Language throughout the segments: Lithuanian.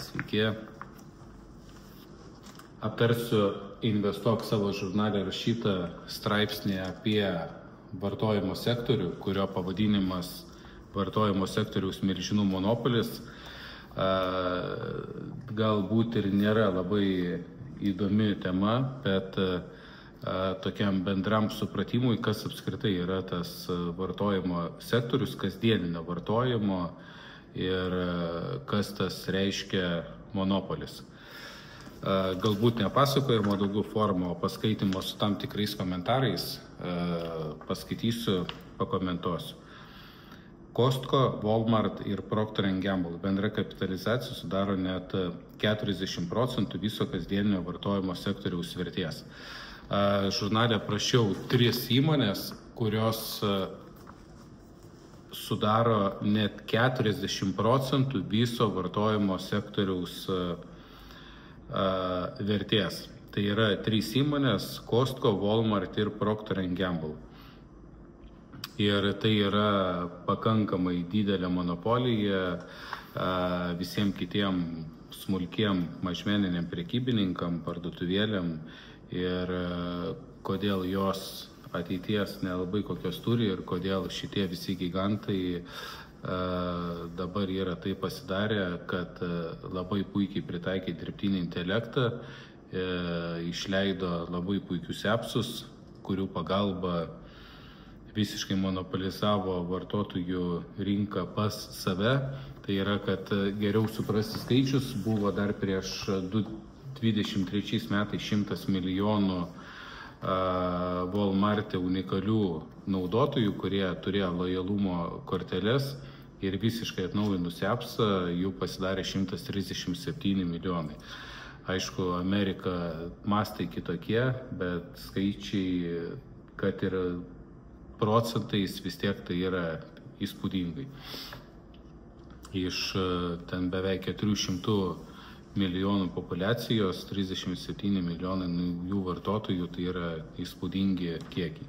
Sveiki. Aptarsiu Investuok savo žurnale rašytą straipsnį apie vartojimo sektorių, kurio pavadinimas vartojimo sektoriaus milžinų monopolis. Galbūt ir nėra labai įdomi tema, bet tokiam bendram supratimui, kas apskritai yra tas vartojimo sektorius, kasdieninio vartojimo ir kas tas reiškia monopolis. Galbūt ne pasakojimo daugiau formų, o paskaitimo su tam tikrais komentarais. Paskaitysiu, pakomentuosiu. Costco, Walmart ir Procter & Gamble bendra kapitalizacija sudaro net 40% viso kasdieninio vartojimo sektoriaus vertės. Žurnale aprašiau 3 įmonės, kurios sudaro net 40% viso vartojimo sektoriaus vertės. Tai yra 3 įmonės – Costco, Walmart ir Procter & Gamble. Ir tai yra pakankamai didelė monopolija visiems kitiem smulkiem mažmeniniam prekybininkam, parduotuvėlėm ir kodėl jos ateities nelabai kokios turi ir kodėl šitie visi gigantai dabar yra taip pasidarę, kad labai puikiai pritaikė dirbtinį intelektą, išleido labai puikius appsus, kurių pagalba visiškai monopolizavo vartotojų rinką pas save. Tai yra, kad geriau suprasti skaičius, buvo dar prieš 23 metais 100 milijonų Walmart'e unikalių naudotojų, kurie turėjo lojalumo korteles ir visiškai atnaujinus appsą jų pasidarė 137 milijonai. Aišku, Amerika mastai kitokie, bet skaičiai, kad ir procentais vis tiek tai yra įspūdingai. Iš ten beveik 400 milijonų populiacijos, 37 milijonai jų vartotojų, tai yra įspūdingi kiekiai.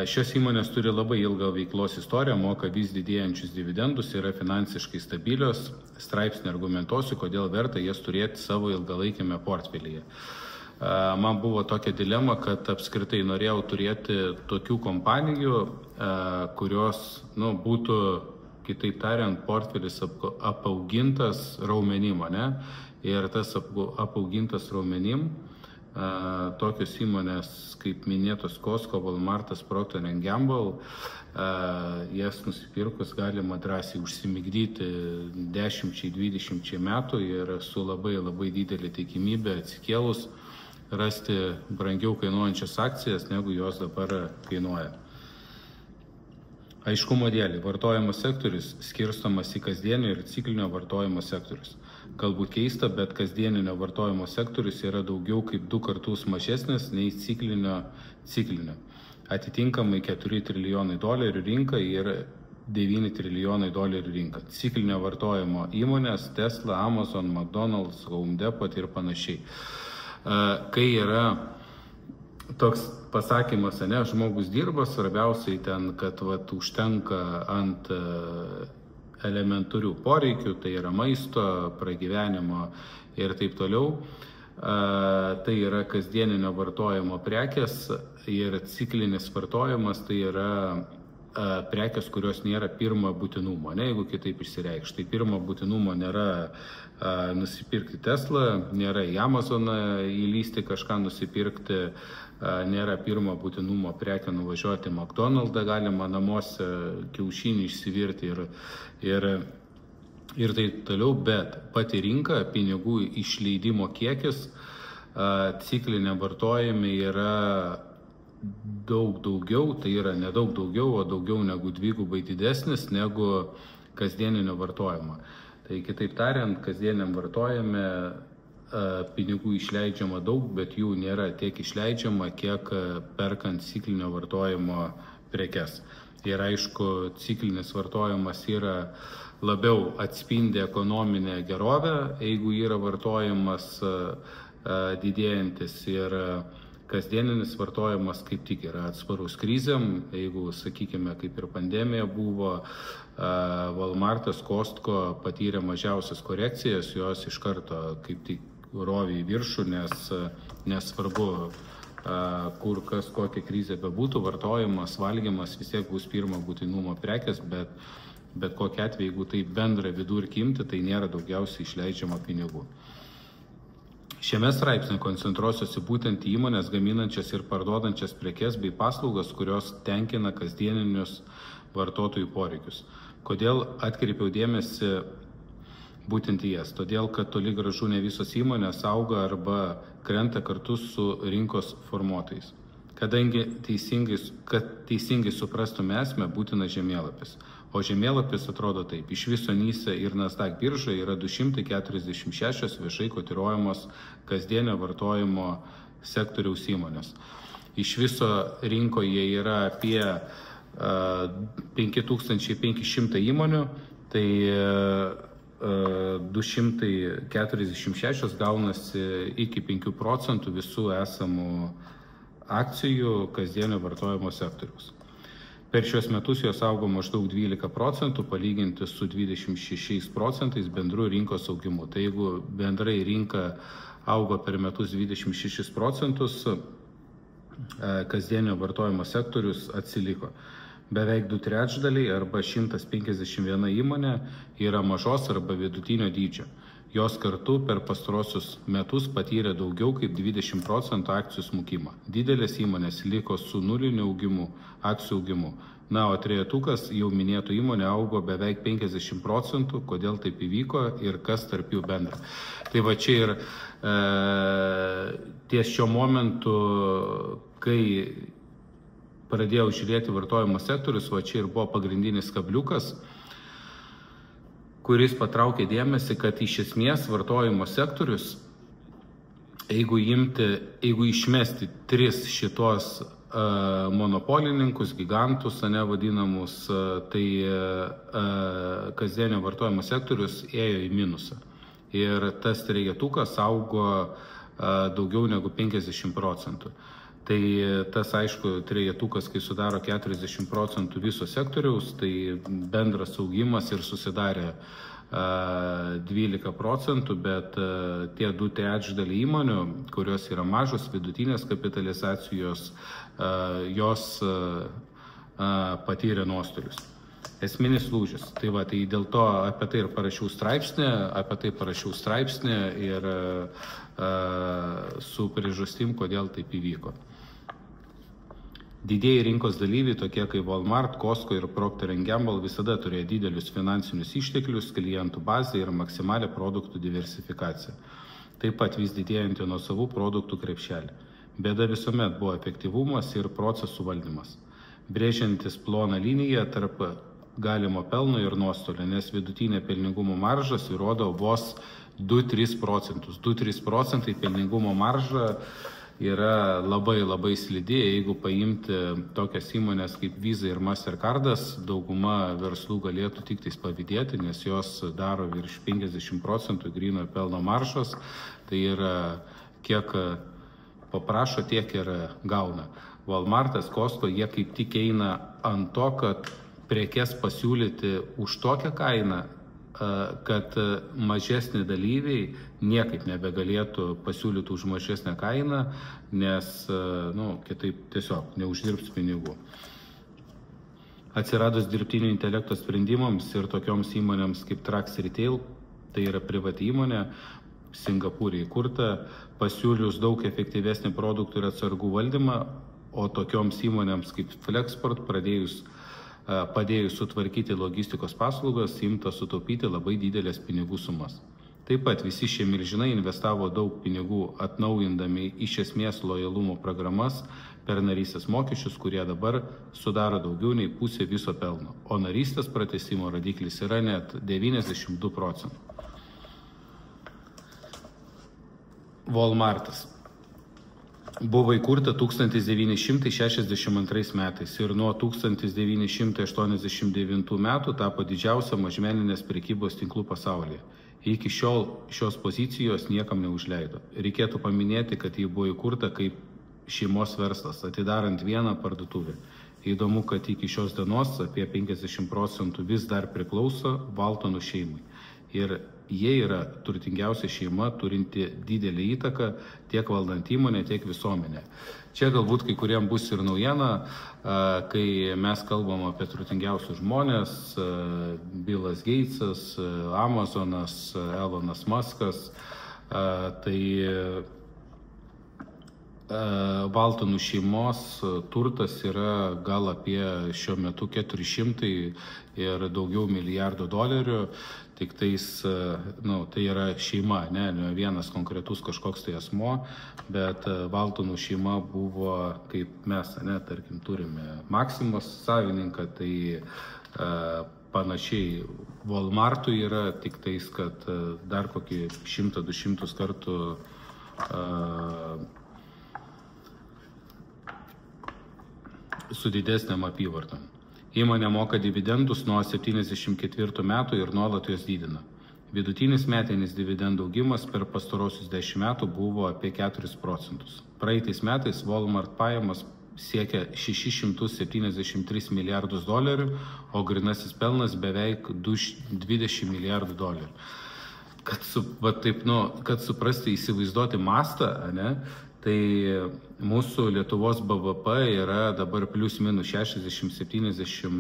Šios įmonės turi labai ilgą veiklos istoriją, moka vis didėjančius dividendus, yra finansiškai stabilios. Straipsnį argumentuosiu, kodėl verta jas turėti savo ilgalaikiame portfelyje. Man buvo tokia dilema, kad apskritai norėjau turėti tokių kompanijų, kurios būtų, kitaip tariant, portfelis apaugintas raumenim, ne? Ir tas apaugintas raumenim, tokios įmonės, kaip minėtos Costco, Walmartas, Procter & Gamble, jas nusipirkus galima drąsiai užsimigdyti 10-20 metų ir su labai didelė tikimybė atsikėlus rasti brangiau kainuojančias akcijas, negu jos dabar kainuoja. Aiškumo dėlį, vartojimo sektorius skirstomas į kasdienio ir ciklinio vartojimo sektorius. Galbūt keista, bet kasdieninio vartojimo sektorius yra daugiau kaip 2 kartus mažesnis nei ciklinio. Atitinkamai 4 trilijonai dolerių rinka ir 9 trilijonai dolerių rinka. Ciklinio vartojimo įmonės Tesla, Amazon, McDonald's, Home Depot ir panašiai. Kai yra toks pasakymas, žmogus dirba, svarbiausiai ten, kad užtenka ant elementarių poreikių, tai yra maisto, pragyvenimo ir taip toliau. Tai yra kasdieninio vartojimo prekės ir ciklinis vartojimas, tai yra prekės, kurios nėra pirmo būtinumo, jeigu kitaip išsireikš. Tai pirmo būtinumo nėra nusipirkti Tesla, nėra į Amazoną įlysti kažką nusipirkti, nėra pirmo būtinumo prekę nuvažiuoti į McDonald'ą, galima namuose kiaušinį išsivirti ir taip toliau, bet pati rinka, pinigų išleidimo kiekis ciklinė vartojime yra daug daugiau, tai yra ne daug daugiau, o daugiau negu 2 didesnis negu kasdieninio vartojimo. Tai kitaip tariant, kasdieniam vartojime pinigų išleidžiama daug, bet jų nėra tiek išleidžiama, kiek perkant ciklinio vartojimo prekes. Ir aišku, ciklinis vartojimas yra labiau atspindi ekonominę gerovę, jeigu yra vartojimas didėjantis ir kasdieninis vartojimas kaip tik yra atsparus krizėm. Jeigu, sakykime, kaip ir pandemija buvo, Walmartas, Costco patyrė mažiausias korekcijas, jos iš karto kaip tik rovė į viršų, nes nesvarbu, kur kas kokia krizė bebūtų, vartojimas, valgymas vis tiek bus pirmo būtinumo prekės, bet kokia atveju, jeigu tai bendrą vidurkį imti, tai nėra daugiausiai išleidžiama pinigų. Šiame straipsnė koncentruosiuosi būtent į įmonės gaminančias ir parduodančias prekes bei paslaugas, kurios tenkina kasdieninius vartotojų poreikius. Kodėl atkreipiau dėmesį būtent į jas? Todėl, kad toli gražu ne visos įmonės auga arba krenta kartu su rinkos formuotojais. Kadangi teisingai suprastume esmę, būtina žemėlapis. O žemėlapis atrodo taip. Iš viso NYSE ir Nasdaq biržoje yra 246 viešai kotiruojamos kasdienio vartojimo sektoriaus įmonės. Iš viso rinkoje yra apie 5500 įmonių, tai 246 gaunasi iki 5% visų esamų akcijų kasdienio vartojimo sektoriaus. Per šios metus jos augo maždaug 12% palyginti su 26% bendru rinkos augimu. Tai jeigu bendrai rinka augo per metus 26%, kasdienio vartojimo sektorius atsiliko. Beveik 2/3 arba 151 įmonė yra mažos arba vidutinio dydžio. Jos kartu per pastarosius metus patyrė daugiau kaip 20% akcijų smukimą. Didelės įmonės liko su nuliniu augimu, akcijų augimu. Na, o trejetukas jau minėtų įmonė augo beveik 50%, kodėl taip įvyko ir kas tarp jų bendra. Tai va čia ir ties šio momentu, kai pradėjau žiūrėti vartojimo sektorius, va čia ir buvo pagrindinis kabliukas, kuris patraukė dėmesį, kad iš esmės vartojimo sektorius, jeigu išmesti 3 šitos monopolininkus, gigantus, vadinamus, tai kasdienio vartojimo sektorius ėjo į minusą. Ir tas trejetukas augo daugiau negu 50%. Tai tas, aišku, trejetukas, kai sudaro 40% viso sektoriaus, tai bendras augimas ir susidarė 12%, bet tie 2/3 įmonių, kurios yra mažos vidutinės kapitalizacijos, jos patyrė nuostolius. Esminis lūžis. Tai va, tai dėl to apie tai parašiau straipsnį ir su priežastim, kodėl taip įvyko. Didieji rinkos dalyviai, tokie kaip Walmart, Costco ir Procter & Gamble, visada turėjo didelius finansinius išteklius, klientų bazę ir maksimalę produktų diversifikaciją. Taip pat vis didėjantį nuosavų produktų krepšelį. Bėda visuomet buvo efektyvumas ir procesų valdymas, brėžiantis ploną liniją tarp galimo pelno ir nuostolio, nes vidutinė pelningumo marža svyruodavo vos 2-3%. 2-3% pelningumo marža yra labai slidi. Jeigu paimti tokias įmonės kaip Visa ir Mastercardas, dauguma verslų galėtų tik tais pavydėti, nes jos daro virš 50% gryno pelno maržos. Tai yra kiek paprašo, tiek ir gauna. Walmartas, Costco, jie kaip tik eina ant to, kad prekes pasiūlyti už tokią kainą, kad mažesni dalyviai niekaip nebegalėtų pasiūlyti už mažesnę kainą, nes kitaip tiesiog neuždirbs pinigų. Atsiradus dirbtinio intelekto sprendimams ir tokioms įmonėms kaip Trax Retail, tai yra privati įmonė, Singapūrė įkurta, pasiūlius daug efektyvesnį produktų ir atsargų valdymą, o tokioms įmonėms kaip Flexport padėjus sutvarkyti logistikos paslaugas, imta sutaupyti labai didelės pinigų sumas. Taip pat visi šie milžinai investavo daug pinigų atnaujindami iš esmės lojalumo programas per narystės mokesčius, kurie dabar sudaro daugiau nei pusę viso pelno, o narystės pratęsimo rodiklis yra net 92%. Walmartas buvo įkurta 1962 metais ir nuo 1989 metų tapo didžiausia mažmeninės prekybos tinklų pasaulyje. Iki šiol šios pozicijos niekam neužleido. Reikėtų paminėti, kad ji buvo įkurta kaip šeimos verslas, atidarant vieną parduotuvę. Įdomu, kad iki šios dienos apie 50% vis dar priklauso Valtonų šeimai. Ir jie yra turtingiausia šeima, turinti didelį įtaką tiek valdant įmonę, tiek visuomenę. Čia galbūt kai kuriem bus ir naujiena, kai mes kalbam apie turtingiausius žmonės, Billas Gatesas, Amazonas, Elonas Muskas, tai Valtonų šeimos turtas yra gal apie šiuo metu 400 ir daugiau milijardų dolerių, tik tais, tai yra šeima, ne vienas konkretus kažkoks tai asmo, bet Valtonų šeima buvo, kaip mes, tarkim, turime Maximos savininką, tai panašiai Walmartui yra, tik tais, kad dar kokį 100-200 kartų su didesniam apyvartom. Įmonė moka dividendus nuo 1974 metų ir nuolat juos didina. Vidutinis metinis dividendų augimas per pastarosius 10 metų buvo apie 4%. Praeitais metais Walmart pajamos siekia 673 milijardus dolerių, o grynasis pelnas beveik 20 milijardų dolerių. Kad suprasti, įsivaizduoti mastą, tai mūsų Lietuvos BVP yra dabar plius minus 60-70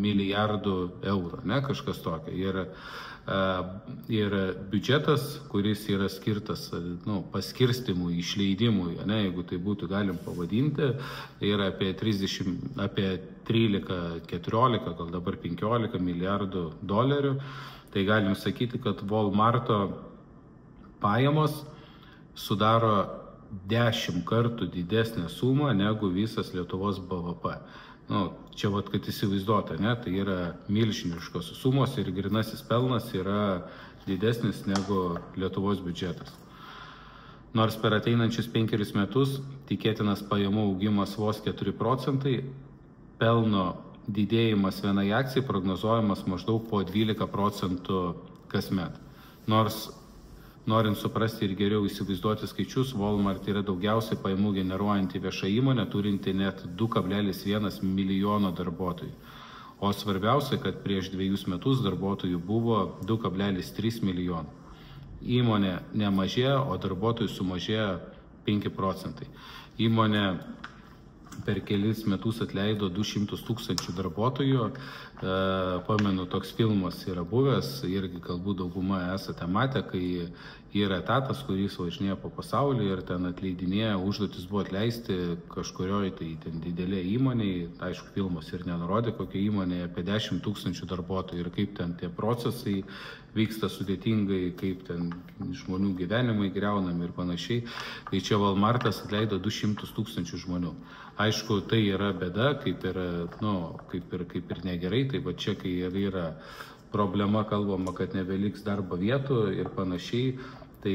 milijardų eurų, kažkas tokio. Ir biudžetas, kuris yra skirtas paskirstimui, išleidimui, jeigu tai būtų galim pavadinti, yra apie 13, 14, gal dabar 15 milijardų dolerių. Tai galim sakyti, kad Walmarto pajamos sudaro 10 kartų didesnę sumą negu visas Lietuvos BVP. Čia kad įsivaizduota, tai yra milžiniškos sumos ir grynasis pelnas yra didesnis negu Lietuvos biudžetas. Nors per ateinančius 5 metus tikėtinas pajamų augimas vos 4%, pelno didėjimas vienai akcijai prognozuojamas maždaug po 12% kasmet. Nors norint suprasti ir geriau įsivaizduoti skaičius, Walmart yra daugiausiai pajamų generuojanti vieša įmonė, turinti net 2,1 milijono darbuotojų. O svarbiausia, kad prieš 2 metus darbuotojų buvo 2,3 milijono. Įmonė nemažėjo, o darbuotojų sumažėjo 5%. Įmonė per kelis metus atleido 200 000 darbuotojų. Pamenu, toks filmas yra buvęs, irgi galbūt dauguma esate matę, kai yra etatas, kuris važinėja po pasaulį ir ten atleidinėja, užduotis buvo atleisti kažkurioje tai ten didelė įmonėje. Aišku, filmas ir nenurodė, kokia įmonė, apie 10 000 darbuotojų ir kaip ten tie procesai vyksta sudėtingai, kaip ten žmonių gyvenimai griaunami ir panašiai. Tai čia Walmartas atleido 200 000 žmonių. Aišku, tai yra bėda, kaip ir negerai, tai va čia, kai yra problema, kalbama, kad nebeliks darbo vietų ir panašiai, tai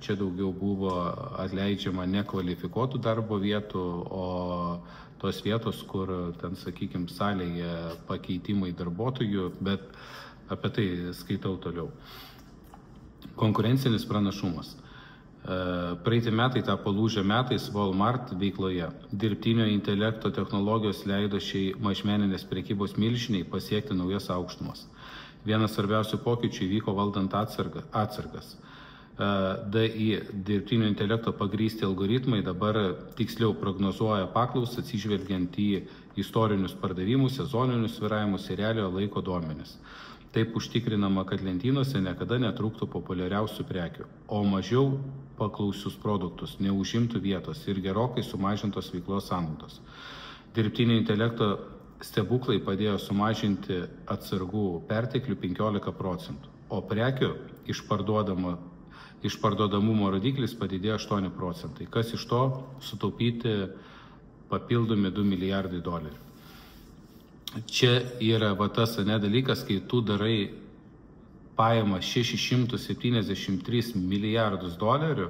čia daugiau buvo atleidžiama nekvalifikuotų darbo vietų, o tos vietos, kur ten, sakykime, salėje pakeitimai darbuotojų, bet apie tai skaitau toliau. Konkurencinis pranašumas. Praeiti metai tapo lūžio metais Walmart veikloje. Dirbtinio intelekto technologijos leido šiai mažmeninės prekybos milžiniai pasiekti naujas aukštumas. Vienas svarbiausių pokyčių įvyko valdant atsargas. DI dirbtinio intelekto pagrįsti algoritmai dabar tiksliau prognozuoja paklausą atsižvelgiant į istorinius pardavimus, sezoninius svyravimus ir realiojo laiko duomenis. Taip užtikrinama, kad lentynose niekada netrūktų populiariausių prekių, o mažiau paklausius produktus neužimtų vietos ir gerokai sumažintos veiklos sąnaudos. Dirbtinio intelekto stebuklai padėjo sumažinti atsargų perteklių 15%, o prekių išparduodamumo rodiklis padidėjo 8%, kas iš to sutaupyti papildomi 2 milijardai dolerių. Čia yra tas dalykas, kai tu darai pajamą 673 milijardus dolerių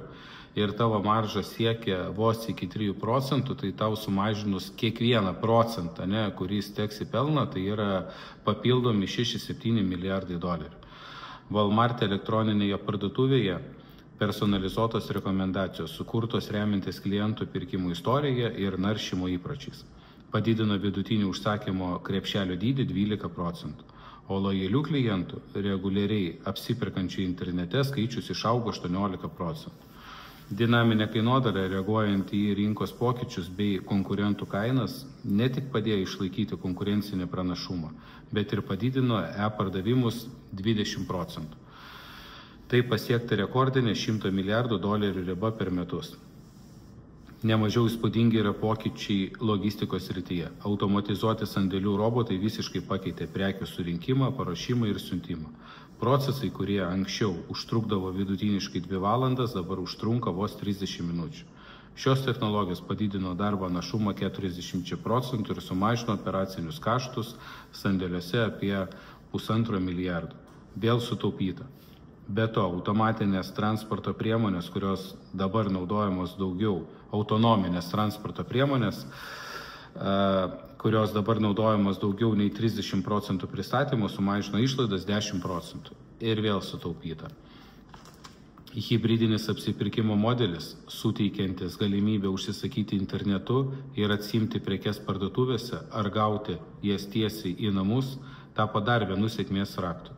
ir tavo marža siekia vos iki 3%, tai tau sumažinus kiekvieną procentą, kuris teks į pelną, tai yra papildomi 6-7 milijardai dolerių. Walmart elektroninėje parduotuvėje personalizuotos rekomendacijos, sukurtos remiantis klientų pirkimų istoriją ir naršymo įpročiais. Padidino vidutinį užsakymo krepšelio dydį 12%, o lojalių klientų reguliariai apsipirkančių internete skaičius išaugo 18%. Dinaminė kainodara, reaguojant į rinkos pokyčius bei konkurentų kainas, ne tik padėjo išlaikyti konkurencinį pranašumą, bet ir padidino e-pardavimus 20%. Tai pasiekta rekordinė $100 milijardų riba per metus. Nemažiau įspūdingi yra pokyčiai logistikos srityje. Automatizuoti sandėlių robotai visiškai pakeitė prekių surinkimą, paruošimą ir siuntimą. Procesai, kurie anksčiau užtrukdavo vidutiniškai 2 valandas, dabar užtrunka vos 30 minučių. Šios technologijos padidino darbo našumą 40% ir sumažino operacinius kaštus sandėliuose apie $1,5 milijardo. Vėl sutaupyta. Be to, automatinės transporto priemonės, kurios dabar naudojamos daugiau, autonominės transporto priemonės, kurios dabar naudojamos daugiau nei 30% pristatymų, sumažino išlaidas 10% ir vėl sutaupyta. Hybridinis apsipirkimo modelis, suteikiantis galimybę užsisakyti internetu ir atsiimti prekes parduotuvėse ar gauti jas tiesiai į namus, tapo dar vienu sėkmės raktu.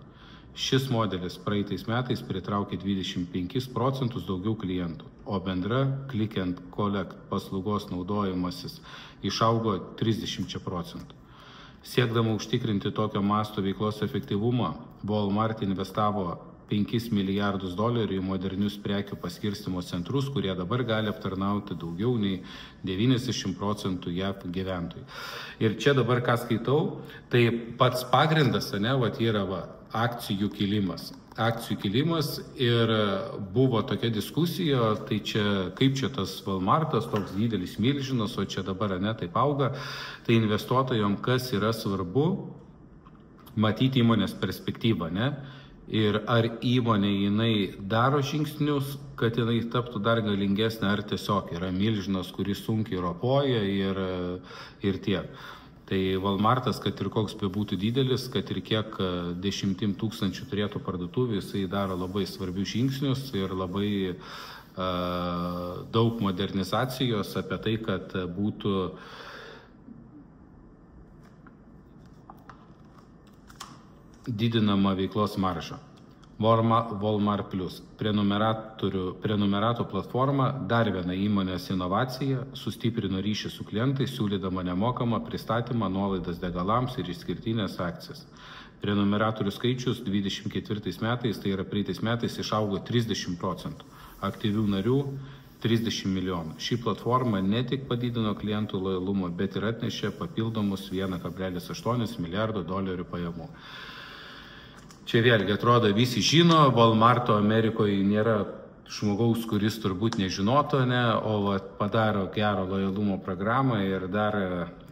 Šis modelis praeitais metais pritraukė 25% daugiau klientų, o bendra click and collect paslaugos naudojimasis išaugo 30%. Siekdama užtikrinti tokio masto veiklos efektyvumą, Walmart investavo $5 milijardus į modernius prekių paskirstymo centrus, kurie dabar gali aptarnauti daugiau nei 90% JAV gyventojų. Ir čia dabar ką skaitau, tai pats pagrindas, yra akcijų kilimas. Akcijų kilimas ir buvo tokia diskusija, tai čia kaip čia tas Walmartas, toks didelis milžinas, o čia dabar taip auga. Tai investuotojams kas yra svarbu, matyti įmonės perspektyvą, Ir ar įmonė jinai daro žingsnius, kad jinai taptų dar galingesnė, ar tiesiog yra milžinas, kuris sunkiai ropoja ir tiek. Tai Walmartas, kad ir koks bebūtų didelis, kad ir kiek 10 tūkstančių turėtų parduotuvių, jisai daro labai svarbius žingsnius ir labai daug modernizacijos apie tai, kad būtų didinama veiklos marža. Walmart Plus prenumeratų platforma, dar viena įmonės inovacija, sustiprino ryšį su klientais, siūlydama nemokamą pristatymą, nuolaidas degalams ir išskirtinės akcijas. Prenumeratorių skaičius 24 metais, tai yra praeitais metais, išaugo 30%, aktyvių narių 30 milijonų. Ši platforma ne tik padidino klientų lojalumą, bet ir atnešė papildomus $1,8 milijardo pajamų. Čia vėlgi atrodo visi žino, Walmarto Amerikoje nėra žmogaus, kuris turbūt nežinoto, o padaro gerą lojalumo programą ir dar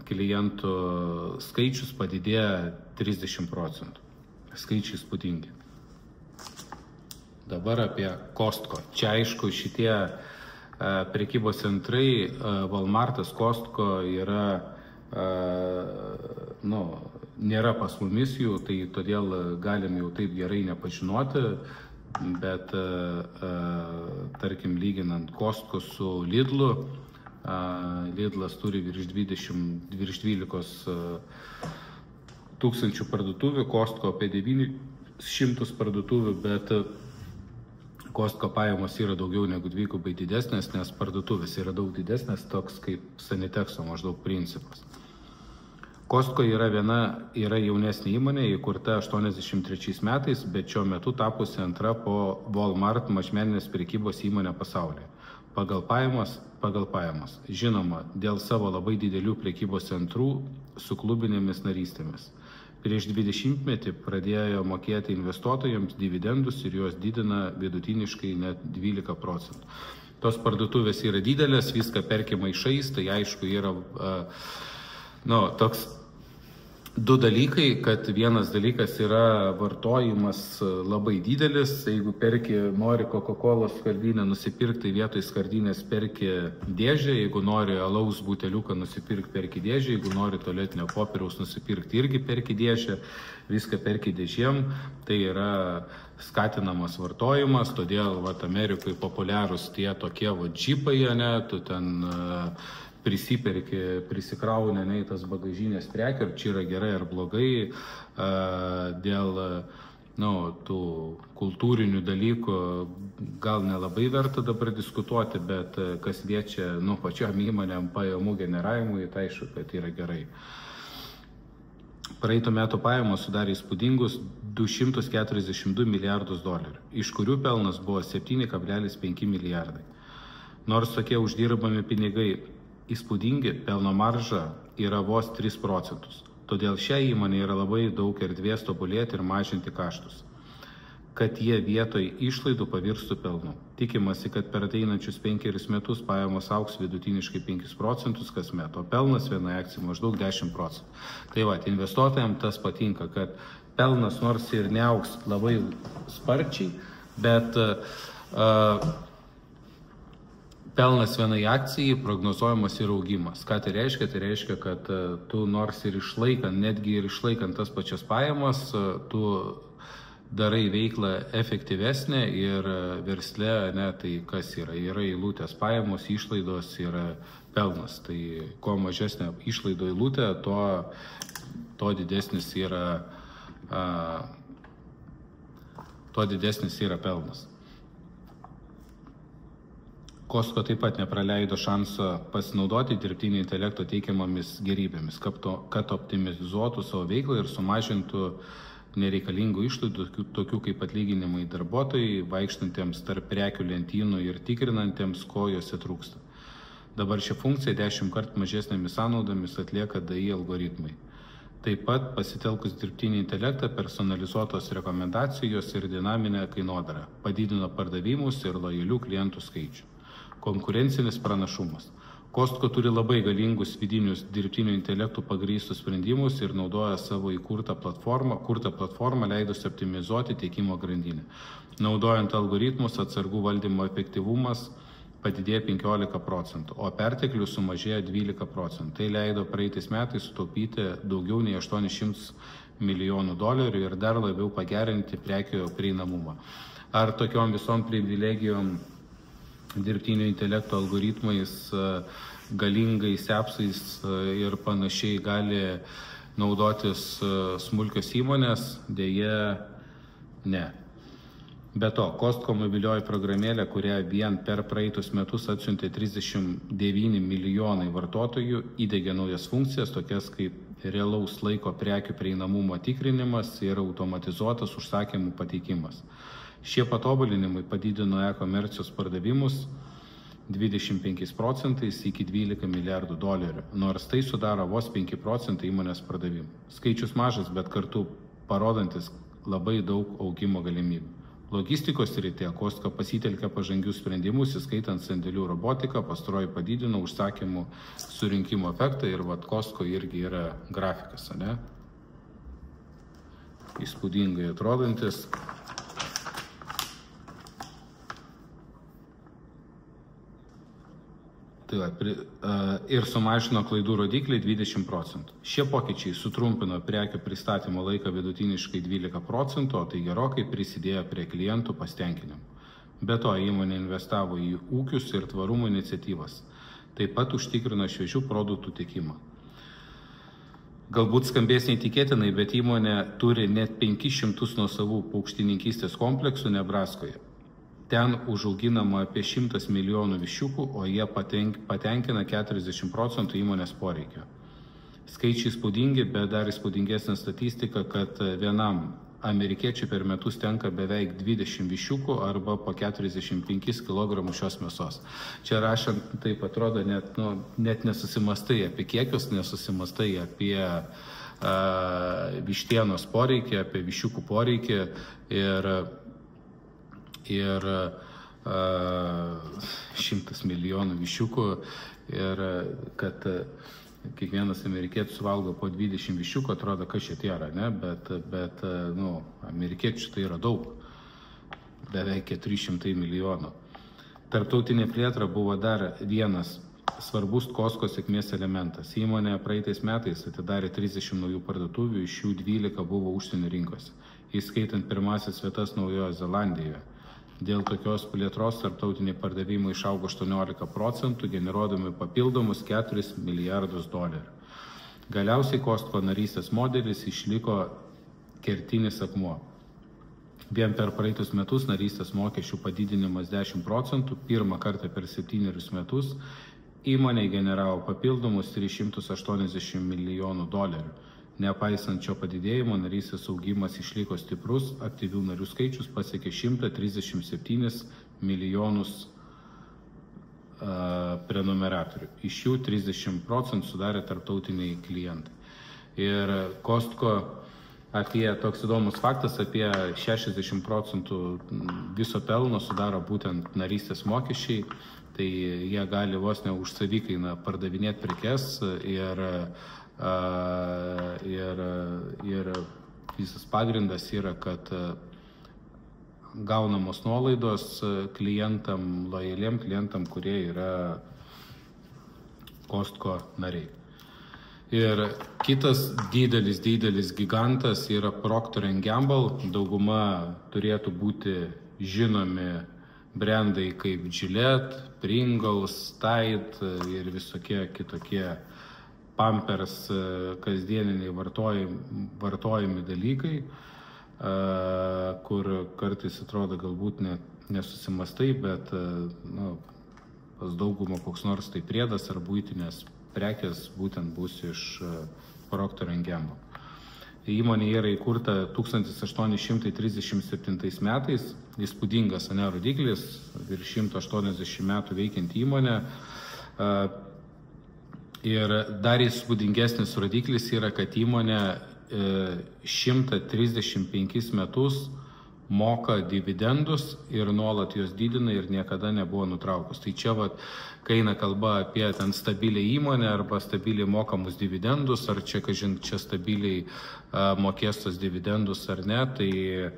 klientų skaičius padidėjo 30%. Skaičiai įspūdingi. Dabar apie Costco. Čia aišku šitie prekybos centrai, Walmartas, Costco yra nėra pas mumis jų, tai todėl galim jau taip gerai nepažinoti, bet tarkim lyginant Costco su Lidlu, Lidlas turi virš 12 tūkstančių parduotuvių, Costco apie 900 parduotuvių, bet Costco pajamos yra daugiau negu dvigubai didesnės, nes parduotuvės yra daug didesnės, toks kaip Sanitexo maždaug principas. Costco yra jaunesnė įmonė, įkurta 83 metais, bet šiuo metu tapusi antra po Walmart mažmeninės prekybos įmonė pasaulyje. Pagal pajamas. Žinoma, dėl savo labai didelių prekybos centrų su klubinėmis narystėmis. Prieš 20-metį pradėjo mokėti investuotojams dividendus ir juos didina vidutiniškai net 12%. Tos parduotuvės yra didelės, viską perki maišais, tai aišku yra toks du dalykai, kad vienas dalykas yra vartojimas labai didelis, jeigu nori Coca-Cola skardinę nusipirkti, tai vietoj skardinės perki dėžę, jeigu nori alaus buteliuką nusipirkti, perki dėžę, jeigu nori tualetinio popieriaus nusipirkti, irgi perki dėžę, viską perki dėžėm, tai yra skatinamas vartojimas, todėl Amerikai populiarūs tie tokie džipai, tu ten prisikrauni į tas bagažinės prekių, ar čia yra gerai ar blogai, dėl tų kultūrinių dalykų gal nelabai verta dabar diskutuoti, bet kas liečia pačiom įmonėm pajamų generavimui, tai aišku, kad yra gerai. Praeitų metų pajamos sudarė įspūdingus $242 milijardus, iš kurių pelnas buvo 7,5 milijardai. Nors tokie uždirbami pinigai įspūdingi, pelno marža yra vos 3%. Todėl šią įmonę yra labai daug erdvės tobulėti ir mažinti kaštus, kad jie vietoj išlaidų pavirstų pelnu. Tikimasi, kad per ateinančius 5 metus pajamos augs vidutiniškai 5% kasmet, o pelnas vienai akcijai maždaug 10%. Tai investuotojams tas patinka, kad pelnas nors ir neaugs labai sparčiai, bet pelnas vienai akcijai prognozuojamas ir augimas. Ką tai reiškia? Tai reiškia, kad tu nors ir netgi ir išlaikant tas pačias pajamas, tu darai veiklą efektyvesnę ir versle, tai kas yra? Yra eilutės pajamos, išlaidos, yra pelnas. Tai kuo mažesnė išlaidų eilutė, tuo didesnis yra pelnas. Costco taip pat nepraleido šansą pasinaudoti dirbtinio intelekto teikiamomis gerybėmis, kad optimizuotų savo veiklą ir sumažintų nereikalingų išlaidų, tokių kaip atlyginimai darbuotojai, vaikštantiems tarp prekių lentynų ir tikrinantiems, ko juose trūksta. Dabar šią funkciją 10 kartų mažesnėmis sąnaudomis atlieka DAI algoritmai. Taip pat pasitelkus dirbtinį intelektą, personalizuotos rekomendacijos ir dinaminę kainodarą padidino pardavimus ir lojalių klientų skaičių. Konkurencinis pranašumas. Costco turi labai galingus vidinius dirbtinio intelektų pagrįstus sprendimus ir naudoja savo įkurtą platformą leidus optimizuoti tiekimo grandinę. Naudojant algoritmus, atsargų valdymo efektyvumas padidėjo 15%, o perteklius sumažėjo 12%. Tai leido praeitais metais sutaupyti daugiau nei $800 milijonų ir dar labiau pagerinti prekių prieinamumą. Ar tokiom visom privilegijom dirbtinio intelekto algoritmais, galingais appsais ir panašiai gali naudotis smulkios įmonės? Dėja, ne. Be to, Costco mobilioji programėlė, kurią vien per praeitus metus atsiuntė 39 milijonai vartotojų, įdiegė naujas funkcijas, tokias kaip realaus laiko prekių prieinamumo tikrinimas ir automatizuotas užsakymų pateikimas. Šie patobulinimai padidino e-komercijos pardavimus 25% iki $12 milijardų, nors tai sudaro vos 5% įmonės pardavimų. Skaičius mažas, bet kartu parodantis labai daug augimo galimybių. Logistikos srityje Costco pasitelkė pažangius sprendimus, įskaitant sandėlių robotiką, pastaroji padidino užsakymų surinkimo efektą ir Costco irgi yra grafikas, įspūdingai atrodantis. Ir sumažino klaidų rodiklį 20%. Šie pokyčiai sutrumpino prekių pristatymo laiką vidutiniškai 12%, o tai gerokai prisidėjo prie klientų pasitenkinimo. Be to, įmonė investavo į ūkius ir tvarumo iniciatyvas. Taip pat užtikrino šviežių produktų tiekimą. Galbūt skambės neįtikėtinai, bet įmonė turi net 500 nuosavų paukštininkystės kompleksų Nebraskoje. Ten užauginama apie 100 milijonų viščiukų, o jie patenkina 40% įmonės poreikio. Skaičiai įspūdingi, bet dar įspūdingesnė statistika, kad vienam amerikiečiui per metus tenka beveik 20 viščiukų arba po 45 kg šios mėsos. Čia rašant, taip atrodo, net nesusimastai apie kiekius, nesusimastai apie vištienos poreikį, apie viščiukų poreikį ir 100 milijonų viščiukų ir kad kiekvienas amerikietis suvalgo po 20 viščiukų, atrodo, kas čia yra, ne? Bet amerikiečių tai yra daug, beveik 400 milijonų. Tarptautinė plėtra buvo dar vienas svarbus Costco sėkmės elementas. Įmonė praeitais metais atidarė 30 naujų parduotuvių, iš jų 12 buvo užsienio rinkose. įskaitant pirmasis vietas Naujojoje Zelandijoje. Dėl tokios plėtros tarptautiniai pardavimai išaugo 18%, generuodami papildomus $4 milijardus. Galiausiai Costco narystės modelis išliko kertinis akmuo. Vien per praeitus metus narystės mokesčių padidinimas 10%, pirmą kartą per 7 metus, įmonė generavo papildomus $380 milijonų. Nepaisant šio padidėjimo, narystės augimas išliko stiprus, aktyvių narių skaičius pasiekė 137 milijonus prenumeratorių. Iš jų 30% sudarė tarptautiniai klientai. Ir Costco apie toks įdomus faktas, apie 60% viso pelno sudaro būtent narystės mokesčiai, tai jie gali vos ne už savikainą pardavinėti prekes ir visas pagrindas yra, kad gaunamos nuolaidos klientam, lojaliem klientam, kurie yra Costco nariai. Ir kitas didelis gigantas yra Procter & Gamble. Dauguma turėtų būti žinomi brandai kaip Gillette, Pringles, Tide ir visokie kitokie Pampers kasdieniniai vartojami dalykai, kur kartais atrodo galbūt nesusimastai, bet pas daugumą koks nors tai priedas ar buitinės prekės būtent bus iš Procter & Gamble. Įmonė yra įkurta 1837 metais, įspūdingas rodiklis, virš 180 metų veikianti įmonė. Ir dar įspūdingesnis rodiklis yra, kad įmonė 135 metus moka dividendus ir nuolat juos didina ir niekada nebuvo nutraukus. Tai čia, kai eina kalba apie ten stabilią įmonę arba stabiliai mokamus dividendus, ar čia, kažin, čia stabiliai mokės tos dividendus ar ne, tai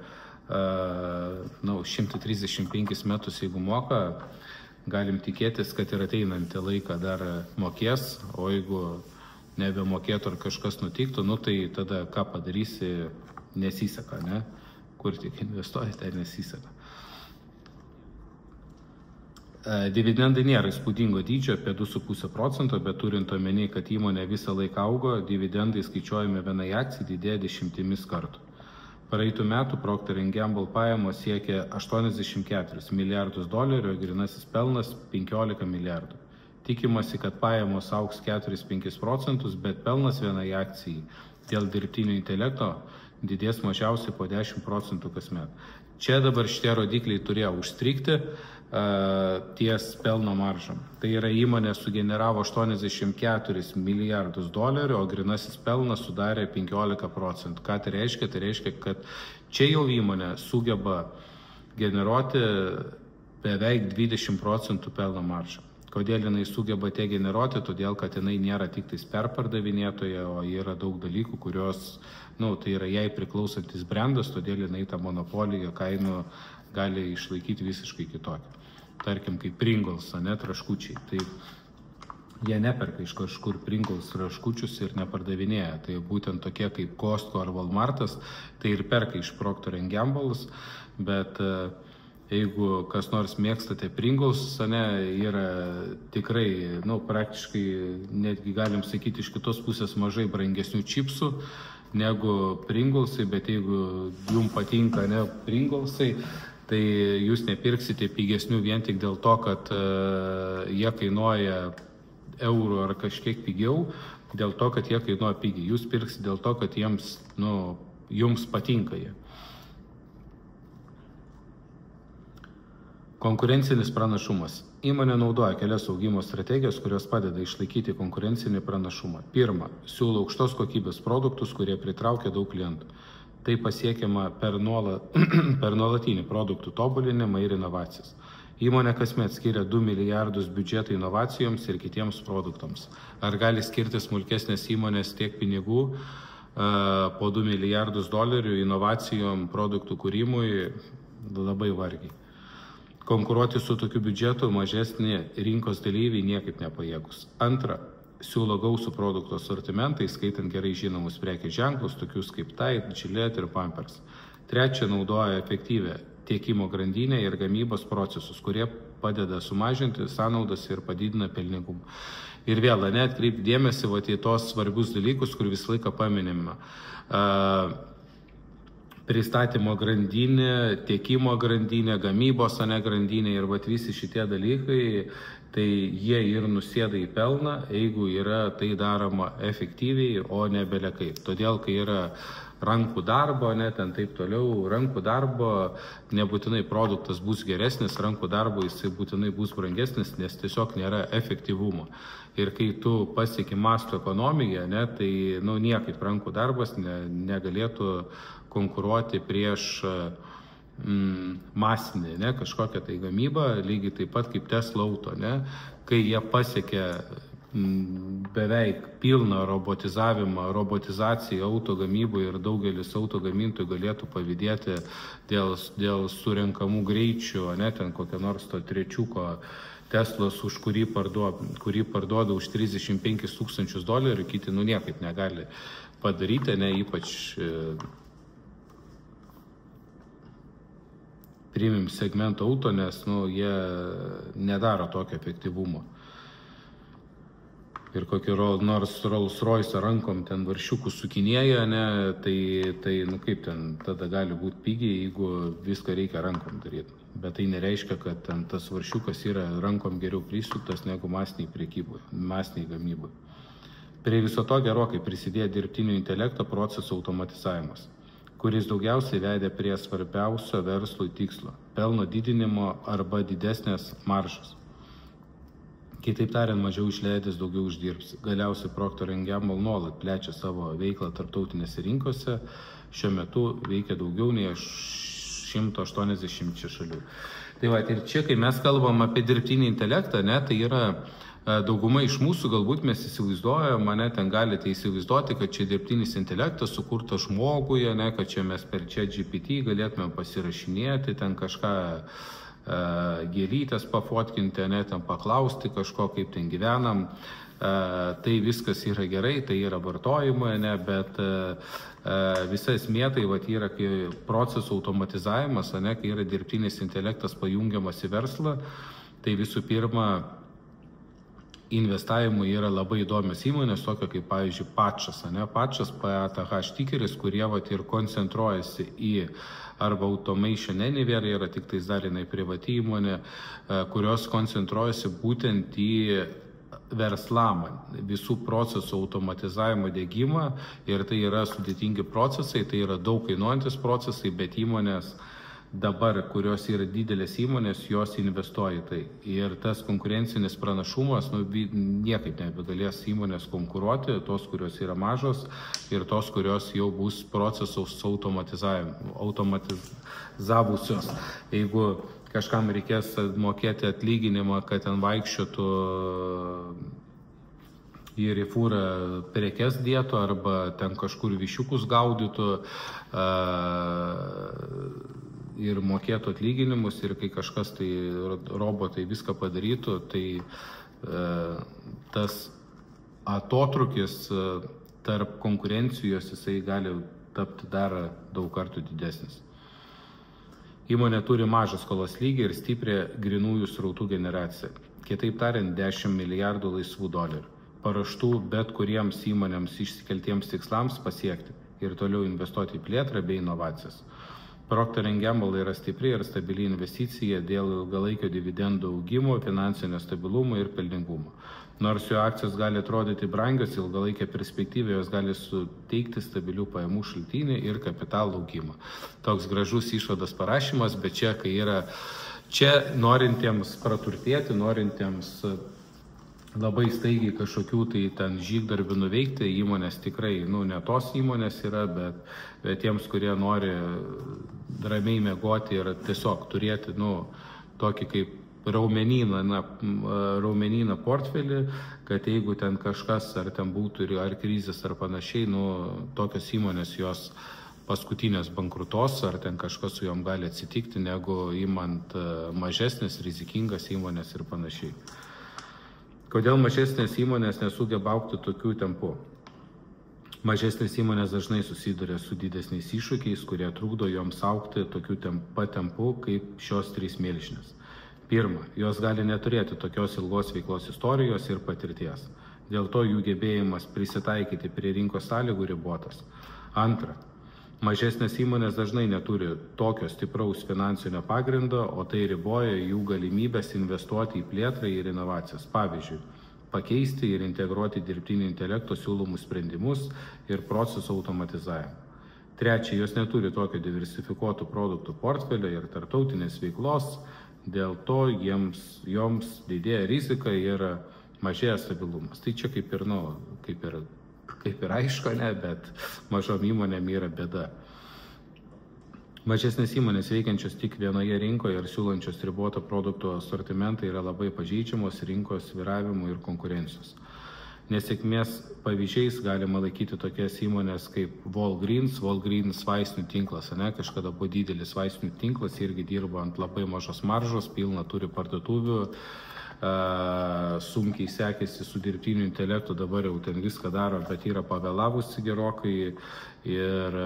135 metus jeigu moka, galim tikėtis, kad ir ateinantį laiką dar mokės, o jeigu nebemokėtų ar kažkas nutiktų, tai tada ką padarysi, nesiseka, ne? Kur tik investuoji, tai nesiseka. Dividendai nėra įspūdingo dydžio, apie 2,5%, bet turint omeny, kad įmonė visą laiką augo, dividendai skaičiuojami vienai akcijai didėja 10 kartų. Praeitų metų Procter & Gamble pajamos siekė $84 milijardus, o grynasis pelnas 15 milijardų. Tikimasi, kad pajamos augs 4-5%, bet pelnas vienai akcijai dėl dirbtinio intelekto didės mažiausiai po 10% kasmet. Čia dabar šitie rodikliai turėjo užstrigti ties pelno maržom. Tai yra įmonė sugeneravo $84 milijardus, o grynasis pelnas sudarė 15%. Ką tai reiškia? Tai reiškia, kad čia jau įmonė sugeba generuoti beveik 20% pelno maržą. Kodėl jinai sugeba tie generuoti? Todėl, kad jinai nėra tik tais perpardavinėtoja, o yra daug dalykų, kurios, tai yra jai priklausantis brandas, todėl jinai tą monopoliją kainų gali išlaikyti visiškai kitokį. Tarkim, kaip Pringles, traškučiai. Tai jie neperka iš kažkur Pringles traškučius ir nepardavinėja. Tai būtent tokie kaip Costco ar Walmartas, tai ir perka iš Procter & Gamble, bet jeigu kas nors mėgstate Pringles, yra tikrai, praktiškai, netgi galim sakyti, iš kitos pusės mažai brangesnių čipsų negu Pringlesai, bet jeigu jums patinka Pringlesai, tai jūs nepirksite pigesnių vien tik dėl to, kad jie kainuoja eurų ar kažkiek pigiau, dėl to, kad jie kainuoja pigiai. Jūs pirksite dėl to, kad jums patinka jie. Konkurencinis pranašumas. Įmonė naudoja kelias augimo strategijas, kurios padeda išlaikyti konkurencinį pranašumą. Pirma, siūlo aukštos kokybės produktus, kurie pritraukia daug klientų. Tai pasiekiama per nuolatinį produktų tobulinimą ir inovacijas. Įmonė kasmet skiria 2 milijardus biudžetą inovacijoms ir kitiems produktams. Ar gali skirti smulkesnės įmonės tiek pinigų po $2 milijardus inovacijom, produktų kūrimui? Labai vargiai. Konkuruoti su tokiu biudžetu mažesni rinkos dalyviai niekaip nepajėgus. Antra, siūlo gausų produktų asortimentą, įskaitant gerai žinomus prekės ženklus, tokius kaip Tide, Gillette ir Pampers. Trečia, naudoja efektyvę tiekimo grandinę ir gamybos procesus, kurie padeda sumažinti sąnaudas ir padidina pelningumą. Ir vėl, atkreipti dėmesį į tos svarbius dalykus, kur visą laiką paminime. Pristatymo grandinė, tiekimo grandinė, gamybos grandinė ir visi šitie dalykai, tai jie ir nusėda į pelną, jeigu yra tai daroma efektyviai, o ne belekaip. Todėl, kai yra rankų darbo, ten taip toliau, rankų darbo nebūtinai produktas bus geresnis, rankų darbo jisai būtinai bus brangesnis, nes tiesiog nėra efektyvumo. Ir kai tu pasieki masto ekonomiją, tai niekaip rankų darbas negalėtų konkuruoti prieš masinį, kažkokią tai gamybą, lygiai taip pat kaip Tesla auto, kai jie pasiekia beveik pilną robotizaciją auto gamyboje ir daugelis auto gamintojų galėtų pavydėti dėl surenkamų greičių, ten kokią nors to trečiuko Teslos, už kurį parduoda už $35,000, kiti niekaip negali padaryti, ypač premium segmento auto, nes jie nedaro tokio efektyvumo. Ir kokį nors Rolls-Royce rankom ten varšiukus sukinėja, tai kaip ten tada gali būti pigiai, jeigu viską reikia rankom daryti. Bet tai nereiškia, kad ten tas varšiukas yra rankom geriau prisuktas negu masiniai gamybai. Prie viso to gerokai prisidėjo dirbtinio intelekto procesų automatizavimas, kuris daugiausiai vedė prie svarbiausio verslui tikslo – pelno didinimo arba didesnės maržos. Kitaip tariant, mažiau išleidęs, daugiau uždirbs. Galiausiai Procter & Gamble nuolat plečia savo veiklą tarptautinėse rinkose, šiuo metu veikia daugiau nei 180 šalių. Tai ir čia, kai mes kalbam apie dirbtinį intelektą, tai yra dauguma iš mūsų, galbūt mes įsivaizduojam, ten galite įsivaizduoti, kad čia dirbtinis intelektas sukurtas žmoguje, kad čia mes per ChatGPT galėtume pasirašinėti, ten kažką gėlytės pafotkinti, ten paklausti kažko, kaip ten gyvenam. Tai viskas yra gerai, tai yra vartojimai, bet visa esmė tai yra procesų automatizavimas, kai yra dirbtinis intelektas pajungiamas į verslą, tai visų pirma, investavimui yra labai įdomios įmonės, tokio kaip, pavyzdžiui, Patchas, PATH tikeris, kurie ir koncentruojasi į arba Automation Anywhere, yra tik tais dar privati įmonė, kurios koncentruojasi būtent į verslamą, visų procesų automatizavimo diegimą, ir tai yra sudėtingi procesai, tai yra daug kainuojantis procesai, bet įmonės dabar, kurios yra didelės įmonės, jos investuoja į tai. Ir tas konkurencinis pranašumas, niekaip nebegalės įmonės konkuruoti, tos, kurios yra mažos ir tos, kurios jau bus procesus automatizavusios. Jeigu kažkam reikės mokėti atlyginimą, kad ten vaikščiotų ir į fūrą prekes dėtų, arba ten kažkur višiukus gaudytų, ir mokėtų atlyginimus, ir kai kažkas tai robotai viską padarytų, tai tas atotrukis tarp konkurencijos jisai gali tapti dar daug kartų didesnis. Įmonė turi mažą skolos lygį ir stiprią grynųjų srautų generaciją. Kitaip tariant, 10 milijardų laisvų dolerių. Paraštų bet kuriems įmonėms išsikeltiems tikslams pasiekti ir toliau investuoti į plėtrą bei inovacijas. Procter & Gamble yra stipri ir stabili investicija dėl ilgalaikio dividendų augimo, finansinio stabilumo ir pelningumo. Nors jo akcijos gali atrodyti brangios, ilgalaikė perspektyva jos gali suteikti stabilių pajamų šaltinį ir kapitalo augimą. Toks gražus išvados parašymas, bet čia, kai yra čia norintiems praturtėti, norintiems labai staigiai kažkokių tai ten žygdarbių nuveikti, įmonės tikrai, ne tos įmonės yra, bet tiems, kurie nori ramiai miegoti ir tiesiog turėti, tokį kaip raumenyną portfelį, kad jeigu ten kažkas, ar ten būtų, ar krizės, ar panašiai, tokios įmonės jos paskutinės bankrutos, ar ten kažkas su jom gali atsitikti, negu įmant mažesnės, rizikingas įmonės ir panašiai. Kodėl mažesnės įmonės nesugeba augti tokių tempų? Mažesnės įmonės dažnai susiduria su didesniais iššūkiais, kurie trukdo joms augti tokiu pat tempu kaip šios 3 milžinės. Pirma, jos gali neturėti tokios ilgos veiklos istorijos ir patirties. Dėl to jų gebėjimas prisitaikyti prie rinkos sąlygų ribotas. Antra, mažesnės įmonės dažnai neturi tokio stipraus finansinio pagrindo, o tai riboja jų galimybės investuoti į plėtrą ir inovacijas. Pavyzdžiui, pakeisti ir integruoti dirbtinio intelekto siūlomus sprendimus ir procesų automatizavimą. Trečia, jos neturi tokio diversifikuotų produktų portfelio ir tarptautinės veiklos, dėl to joms didėja rizika ir mažėja stabilumas. Tai čia kaip ir aišku, ne, bet mažom įmonėm yra bėda. Mažesnės įmonės veikiančios tik vienoje rinkoje ir siūlančios ribotą produktų asortimentą yra labai pažeidžiamos rinkos svyravimų ir konkurencijos. Nesėkmės pavyzdžiais galima laikyti tokias įmonės kaip Walgreens vaistinių tinklas, ne, kažkada buvo didelis vaistinių tinklas, irgi dirbo ant labai mažos maržos, pilna turi parduotuvių, sunkiai sekėsi su dirbtiniu intelektu, dabar jau ten viską daro, bet yra pavėlavusi gerokai ir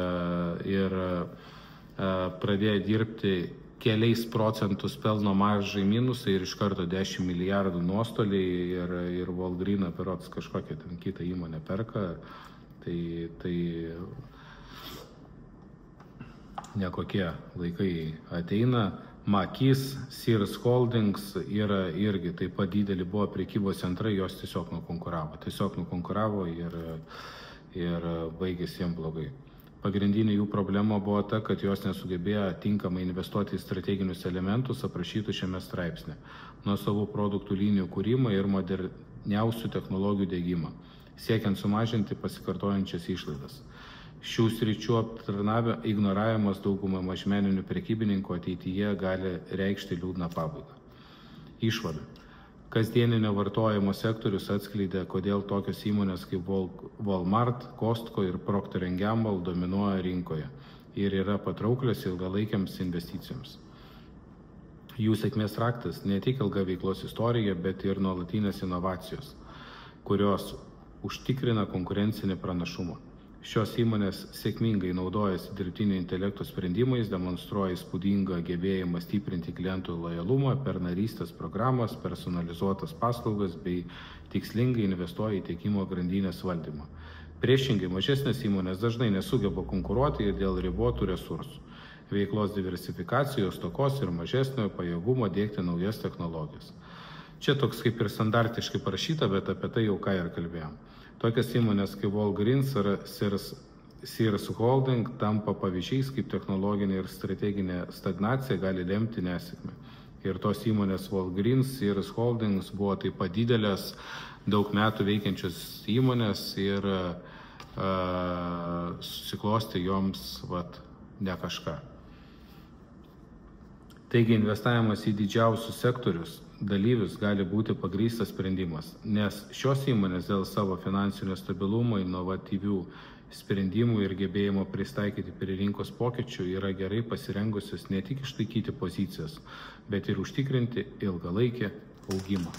pradėjo dirbti keliais procentus pelno maržai minusai ir iš karto 10 milijardų nuostoliai ir Walgreena berods kažkokią ten kitą įmonę perka, tai nekokie laikai ateina. Makis, Sears Holdings yra irgi taip pat didelį buvo prekybos centrai, jos tiesiog nukonkuravo ir baigėsi jiems blogai. Pagrindinė jų problema buvo ta, kad jos nesugebėjo tinkamai investuoti į strateginius elementus aprašytų šiame straipsne, nuosavų produktų linijų kūrimą ir moderniausių technologijų diegimą, siekiant sumažinti pasikartojančias išlaidas. Šių sričių aptarnavimo ignoravimas daugumą mažmeninių prekybininkų ateityje gali reikšti liūdną pabaigą. Išvada. Kasdieninio vartojimo sektorius atskleidė, kodėl tokios įmonės kaip Walmart, Costco ir Procter & Gamble dominuoja rinkoje ir yra patrauklios ilgalaikiams investicijoms. Jų sėkmės raktas ne tik ilga veiklos istorija, bet ir nuolatinės inovacijos, kurios užtikrina konkurencinį pranašumą. Šios įmonės sėkmingai naudojasi dirbtinio intelekto sprendimais, demonstruoja įspūdingą gebėjimą stiprinti klientų lojalumą per narystės programas, personalizuotas paslaugas bei tikslingai investuoja į tiekimo grandinės valdymą. Priešingai, mažesnės įmonės dažnai nesugeba konkuruoti ir dėl ribotų resursų, veiklos diversifikacijos stokos ir mažesnio pajėgumo diegti naujas technologijas. Čia toks kaip ir standartiškai parašyta, bet apie tai jau ką ir kalbėjom. Tokias įmonės kaip Walgreens ar Sears Holdings tampa pavyzdžiais, kaip technologinė ir strateginė stagnacija gali lemti nesėkmę. Ir tos įmonės Walgreens, Sears Holdings buvo taip pat didelės, daug metų veikiančios įmonės ir susiklosti joms ne kažką. Taigi investavimas į didžiausius sektorius dalyvius gali būti pagrįstas sprendimas, nes šios įmonės dėl savo finansinio stabilumo, inovatyvių sprendimų ir gebėjimo pristaikyti prie rinkos pokyčių yra gerai pasirengusios ne tik išlaikyti pozicijas, bet ir užtikrinti ilgalaikį augimą.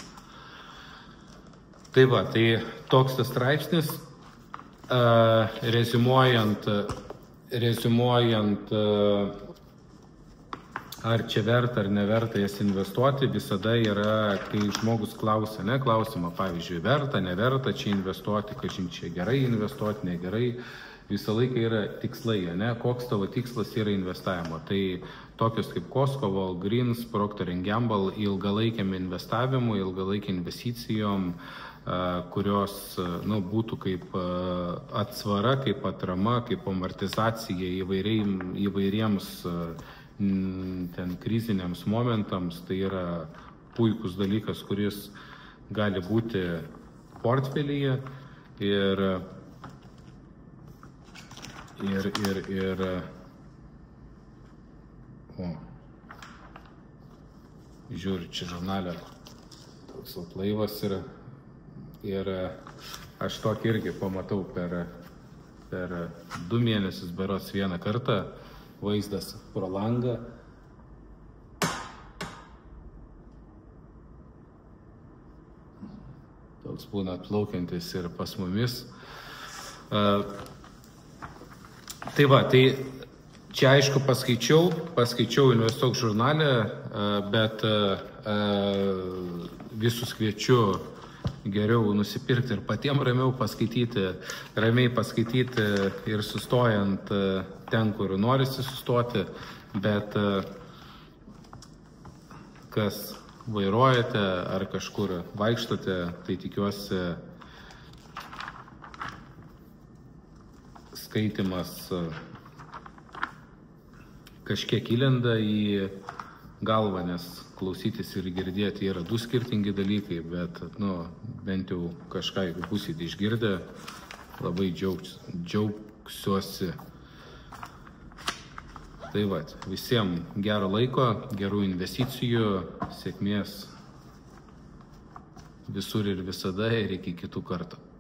Tai toks tas straipsnis, reziumuojant ar čia verta ar neverta jas investuoti, visada yra, kai žmogus klausimą, pavyzdžiui, verta, neverta čia investuoti, kažin čia gerai investuoti, negerai, visą laiką yra tikslai, koks tavo tikslas yra investavimo. Tai tokios kaip Costco, Walgreens, Procter & Gamble ilgalaikiam investavimui, ilgalaikiam investicijom, kurios būtų kaip atsvara, kaip atrama, kaip amortizacija įvairiems ten kriziniams momentams, tai yra puikus dalykas, kuris gali būti portfelyje ir žiūriu, čia žurnale toks laivas yra ir aš tokį irgi pamatau per 2 mėnesius berods vieną kartą. Vaizdas pro langą. Toks būna plaukiantis ir pas mumis. Tai va, tai čia aišku paskaičiau Investuok žurnale, bet visus kviečiu geriau nusipirkti ir patiems ramiai paskaityti ir sustojant ten, kur norisi sustoti, bet kas vairuojate ar kažkur vaikštote, tai tikiuosi skaitimas kažkiek įlenda į galvą, nes klausytis ir girdėti yra du skirtingi dalykai, bet bent jau kažką, jeigu būsite išgirdę, labai džiaugsiuosi. Tai va, visiems gero laiko, gerų investicijų, sėkmės visur ir visada ir iki kitų kartų.